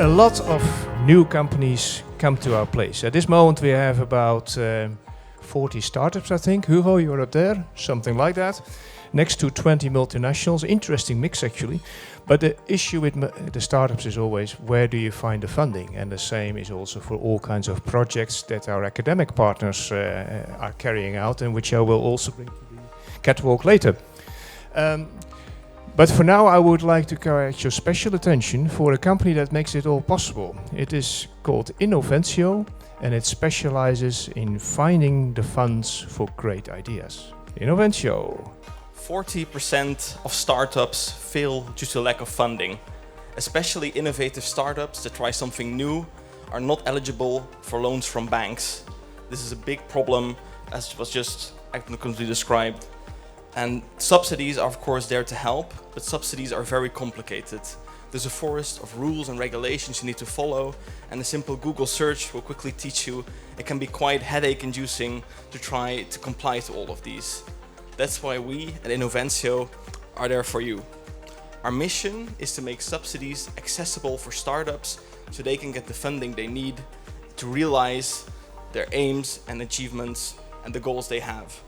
A lot of new companies come to our place. At this moment we have about 40 startups, I think. Hugo, you're up there, something like that. Next to 20 multinationals. Interesting mix actually. But the issue with the startups is always where do you find the funding? And the same is also for all kinds of projects that our academic partners are carrying out, and which I will also bring to the catwalk later. But for now, I would like to direct your special attention for a company that makes it all possible. It is called Innovencio, and it specializes in finding the funds for great ideas. Innovencio. 40% of startups fail due to lack of funding. Especially innovative startups that try something new are not eligible for loans from banks. This is a big problem, as was just accurately described. And subsidies are of course there to help, but subsidies are very complicated. There's a forest of rules and regulations you need to follow, and a simple Google search will quickly teach you it can be quite headache-inducing to try to comply to all of these. That's why we at Innovencio are there for you. Our mission is to make subsidies accessible for startups so they can get the funding they need to realize their aims and achievements and the goals they have.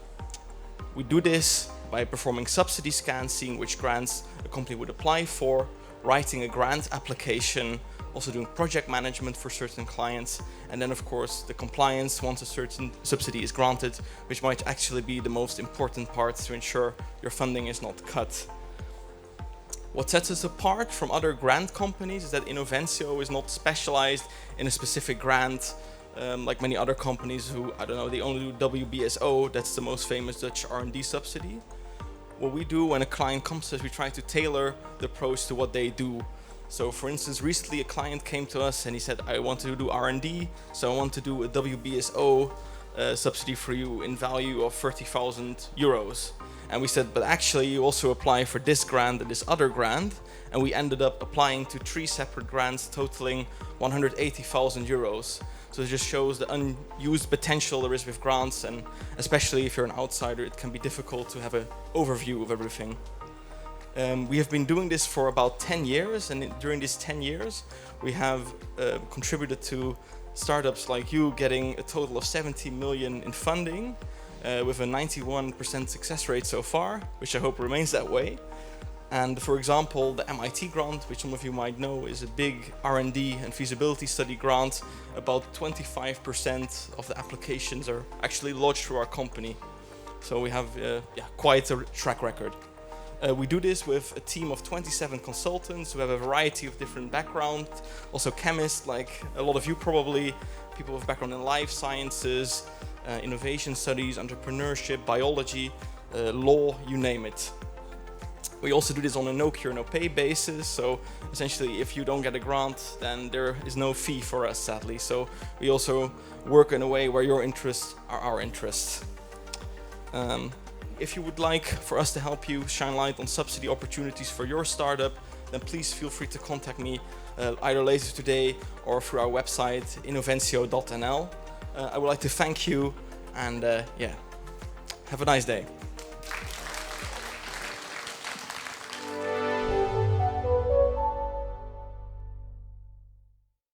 We do this by performing subsidy scans, seeing which grants a company would apply for, writing a grant application, also doing project management for certain clients, and then of course the compliance once a certain subsidy is granted, which might actually be the most important part to ensure your funding is not cut. What sets us apart from other grant companies is that Innovencio is not specialized in a specific grant, like many other companies who, I don't know, they only do WBSO, that's the most famous Dutch R&D subsidy. What we do when a client comes to us, we try to tailor the approach to what they do. So for instance, recently a client came to us and he said, I want to do R&D, so I want to do a WBSO subsidy for you in value of 30,000 euros. And we said, but actually you also apply for this grant and this other grant. And we ended up applying to 3 separate grants totaling 180,000 euros. So it just shows the unused potential there is with grants, and especially if you're an outsider, it can be difficult to have an overview of everything. We have been doing this for about 10 years, and during these 10 years, we have contributed to startups like you getting a total of 70 million in funding, with a 91% success rate so far, which I hope remains that way. And for example, the MIT grant, which some of you might know, is a big R&D and feasibility study grant. About 25% of the applications are actually lodged through our company. So we have quite a track record. We do this with a team of 27 consultants who have a variety of different backgrounds, also chemists like a lot of you probably, people with background in life sciences, innovation studies, entrepreneurship, biology, law, you name it. We also do this on a no cure, no pay basis. So essentially, if you don't get a grant, then there is no fee for us, sadly. So we also work in a way where your interests are our interests. If you would like for us to help you shine light on subsidy opportunities for your startup, then please feel free to contact me either later today or through our website, innovencio.nl. I would like to thank you and have a nice day.